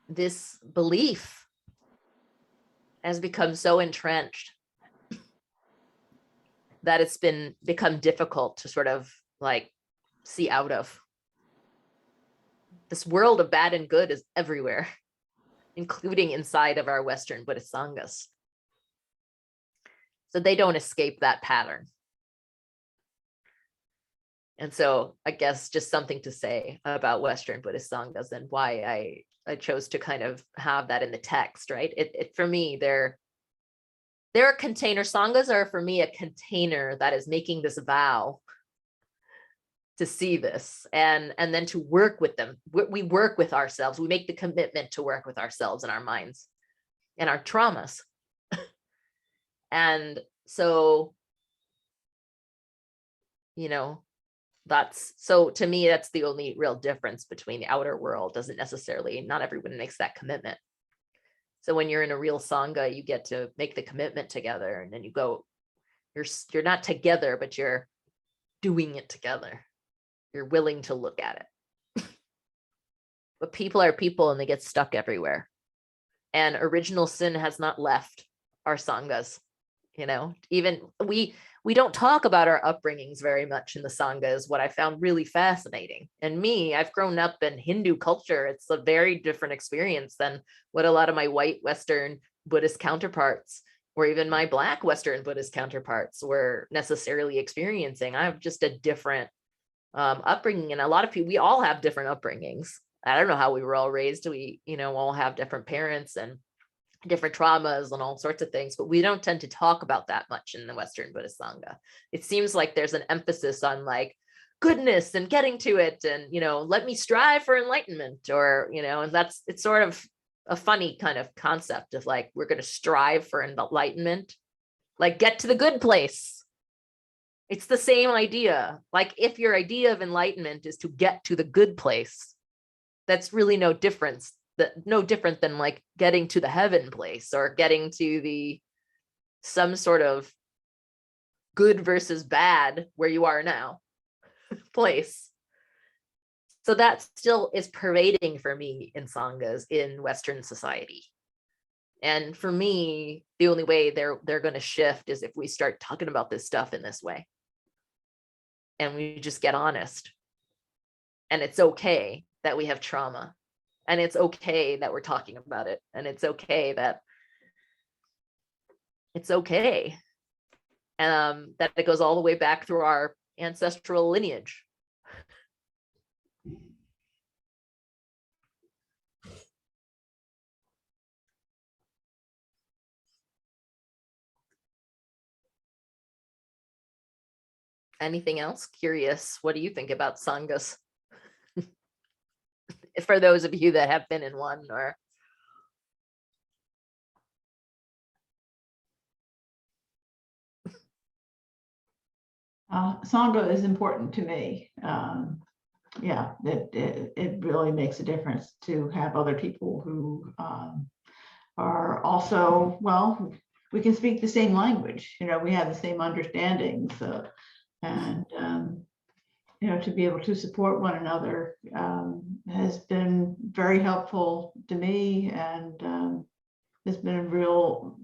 Speaker 2: this belief has become so entrenched that it's become difficult to sort of like see out of. This world of bad and good is everywhere, including inside of our Western Buddhist Sanghas. So they don't escape that pattern. And so I guess just something to say about Western Buddhist Sanghas and why I chose to kind of have that in the text, right? It for me, they're a container. Sanghas are for me a container that is making this vow to see this and then to work with them. We work with ourselves. We make the commitment to work with ourselves and our minds and our traumas. And so, so to me, that's the only real difference between the outer world. Doesn't necessarily, not everyone makes that commitment. So when you're in a real Sangha, you get to make the commitment together, and then you go, you're not together, but you're doing it together. You're willing to look at it. But people are people and they get stuck everywhere. And original sin has not left our Sanghas. Even we don't talk about our upbringings very much in the Sangha is what I found really fascinating. And me, I've grown up in Hindu culture. It's a very different experience than what a lot of my white Western Buddhist counterparts or even my Black Western Buddhist counterparts were necessarily experiencing. I have just a different upbringing. And a lot of people, we all have different upbringings. I don't know how we were all raised. We, all have different parents and different traumas and all sorts of things, but we don't tend to talk about that much in the Western Buddhist Sangha. It seems like there's an emphasis on like goodness and getting to it and, let me strive for enlightenment or, and it's sort of a funny kind of concept of like, we're going to strive for enlightenment, like get to the good place. It's the same idea. Like if your idea of enlightenment is to get to the good place, that's really no different than like getting to the heaven place or getting to some sort of good versus bad where you are now place. So that still is pervading for me in Sanghas in Western society. And for me, the only way they're going to shift is if we start talking about this stuff in this way. And we just get honest. And it's okay that we have trauma. And it's okay that we're talking about it. And it's okay that that it goes all the way back through our ancestral lineage. Anything else? Curious. What do you think about Sanghas? For those of you that have been in one or.
Speaker 1: Sangha is important to me. Yeah, it really makes a difference to have other people who are also, well, we can speak the same language, we have the same understandings, and to be able to support one another has been very helpful to me and has been a real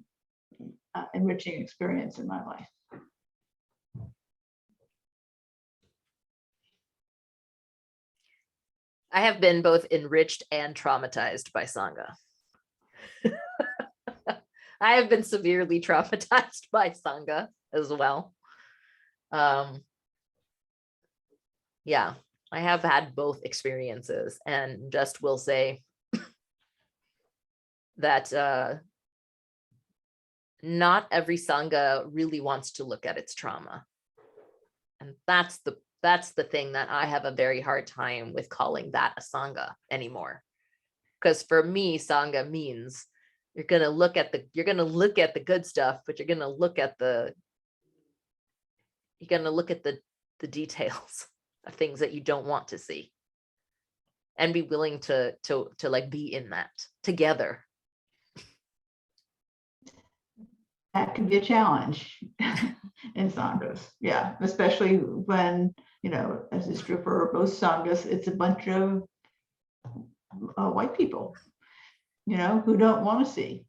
Speaker 1: enriching experience in my life.
Speaker 2: I have been both enriched and traumatized by Sangha. I have been severely traumatized by Sangha as well. Yeah, I have had both experiences and just will say that not every Sangha really wants to look at its trauma. And that's the thing that I have a very hard time with calling that a Sangha anymore. Because for me, Sangha means you're going to look at the good stuff, but you're going to look at the details of things that you don't want to see and be willing to like be in that together.
Speaker 1: that can be a challenge in sanghas. Yeah, especially when, as is true for most sanghas, it's a bunch of white people, who don't want to see.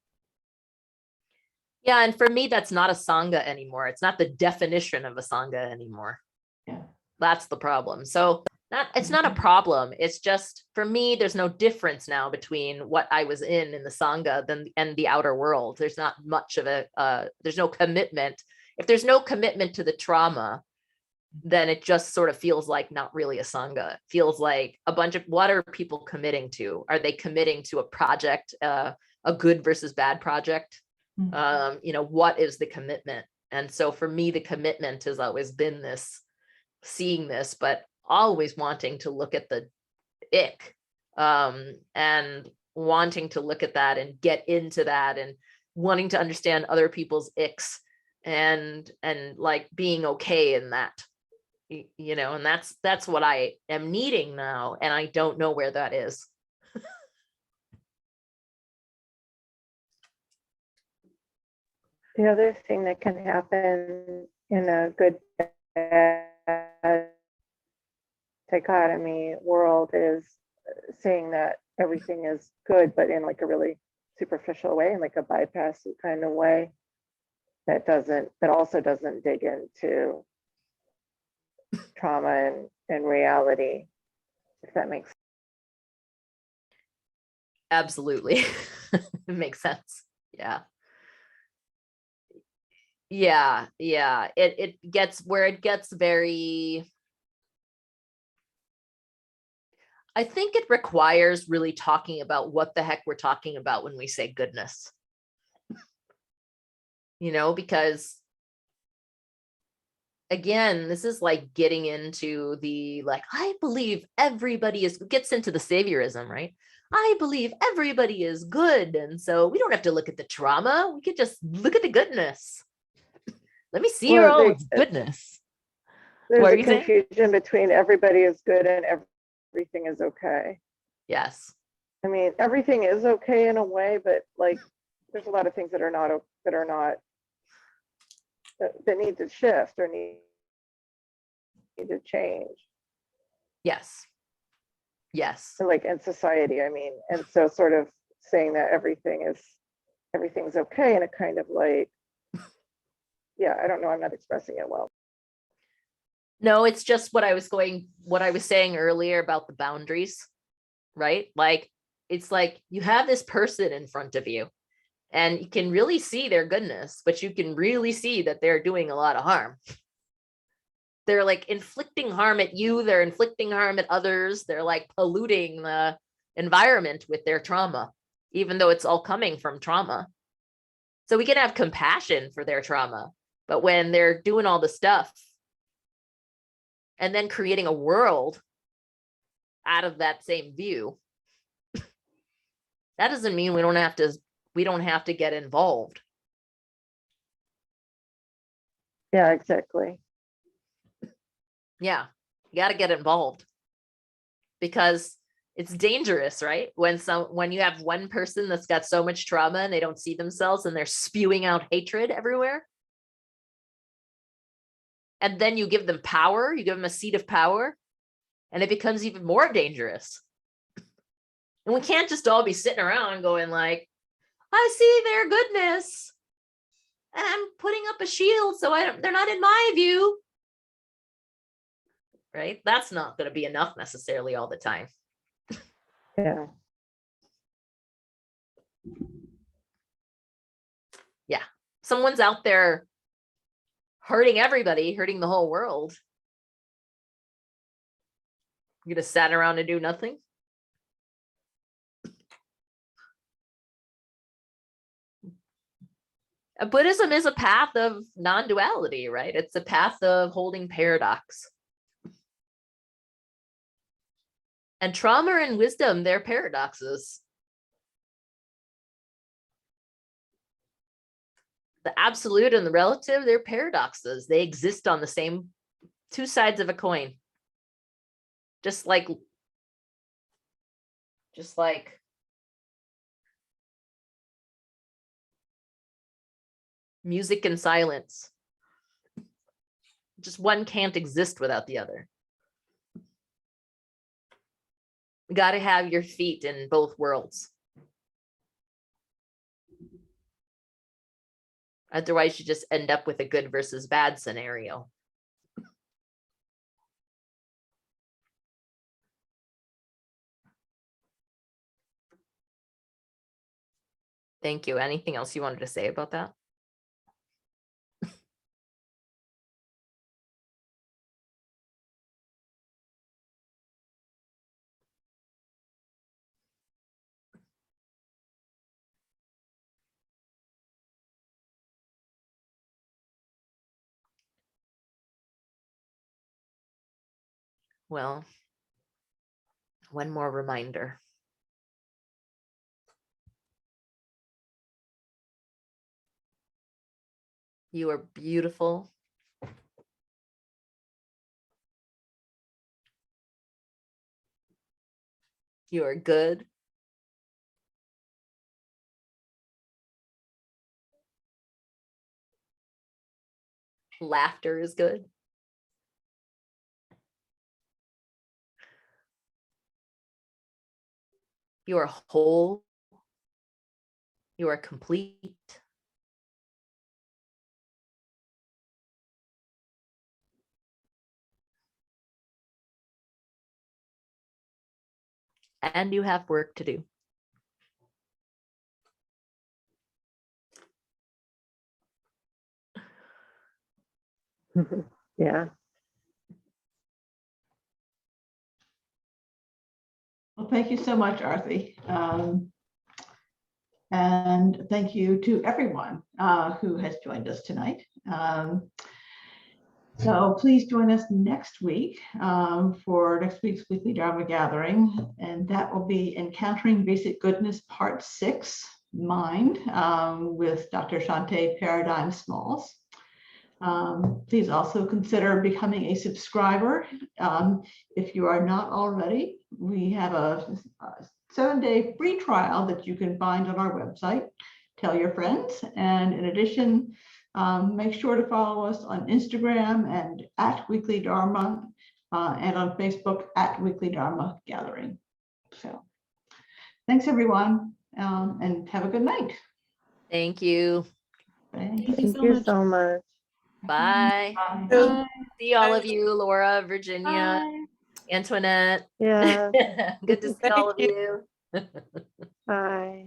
Speaker 2: Yeah, and for me, that's not a sangha anymore. It's not the definition of a sangha anymore.
Speaker 1: Yeah.
Speaker 2: That's the problem. So it's not a problem. It's just, for me, there's no difference now between what I was in the sangha and the outer world. There's not much of there's no commitment. If there's no commitment to the trauma, then it just sort of feels like not really a sangha. It feels like a bunch of, what are people committing to? Are they committing to a project, a good versus bad project? What is the commitment? And so for me, the commitment has always been this, seeing this, but always wanting to look at the ick, and wanting to look at that and get into that, and wanting to understand other people's icks, and like being okay in that, and that's what I am needing now, and I don't know where that is.
Speaker 5: The other thing that can happen in a good bad dichotomy world is saying that everything is good, but in like a really superficial way, in like a bypass kind of way that also doesn't dig into trauma and reality, if that makes sense.
Speaker 2: Absolutely. It makes sense. Yeah. It gets where it gets very, I think it requires really talking about what the heck we're talking about when we say goodness. Because again, this is like getting into the, like, I believe everybody gets into the saviorism, right? I believe everybody is good. And so we don't have to look at the trauma. We could just look at the goodness. Let me see all its goodness.
Speaker 5: There's a confusion between everybody is good and everything is okay.
Speaker 2: Yes.
Speaker 5: I mean, everything is okay in a way, but like there's a lot of things that need to shift or need to change.
Speaker 2: Yes.
Speaker 5: So like in society, I mean, and so sort of saying that everything's okay in a kind of like, yeah, I don't know, I'm not expressing it well.
Speaker 2: No, it's just what I was saying earlier about the boundaries, right? Like, it's like you have this person in front of you and you can really see their goodness, but you can really see that they're doing a lot of harm. They're like inflicting harm at you. They're inflicting harm at others. They're like polluting the environment with their trauma, even though it's all coming from trauma. So we can have compassion for their trauma, but when they're doing all the stuff and then creating a world out of that same view, that doesn't mean we don't have to get involved.
Speaker 5: Yeah, exactly.
Speaker 2: Yeah, you got to get involved because it's dangerous, right? When you have one person that's got so much trauma and they don't see themselves and they're spewing out hatred everywhere. And then you give them power, you give them a seat of power, and it becomes even more dangerous. And we can't just all be sitting around going like, I see their goodness and I'm putting up a shield so they're not in my view. Right? That's not going to be enough necessarily all the time.
Speaker 5: Yeah.
Speaker 2: Yeah. Someone's out there hurting everybody, hurting the whole world. You're going to sit around and do nothing? Buddhism is a path of non-duality, right? It's a path of holding paradox. And trauma and wisdom, they're paradoxes. The absolute and the relative, they're paradoxes. They exist on the same two sides of a coin. Just like music and silence. Just one can't exist without the other. You got to have your feet in both worlds. Otherwise, you just end up with a good versus bad scenario. Thank you. Anything else you wanted to say about that? Well, one more reminder. You are beautiful. You are good. Laughter is good. You are whole. You are complete. And you have work to do.
Speaker 5: Yeah.
Speaker 1: Well, thank you so much, Aarti. And thank you to everyone who has joined us tonight. So please join us next week for next week's weekly Dharma gathering, and that will be Encountering Basic Goodness Part 6, Mind, with Dr. Shante Paradigm Smalls. Please also consider becoming a subscriber. If you are not already, we have a 7-day free trial that you can find on our website. Tell your friends. And in addition, make sure to follow us on Instagram and at Weekly Dharma and on Facebook at Weekly Dharma Gathering. So thanks, everyone, and have a good night.
Speaker 2: Thank you.
Speaker 1: Thank
Speaker 3: Thank
Speaker 1: you.
Speaker 3: you
Speaker 5: Thank
Speaker 3: so
Speaker 5: you
Speaker 3: much.
Speaker 5: so much.
Speaker 2: Bye.
Speaker 1: Bye.
Speaker 3: Bye.
Speaker 2: See all of you, Laura, Virginia,
Speaker 3: Bye.
Speaker 2: Antoinette.
Speaker 5: Yeah.
Speaker 2: Good to see all of
Speaker 4: Thank
Speaker 2: you.
Speaker 5: Bye.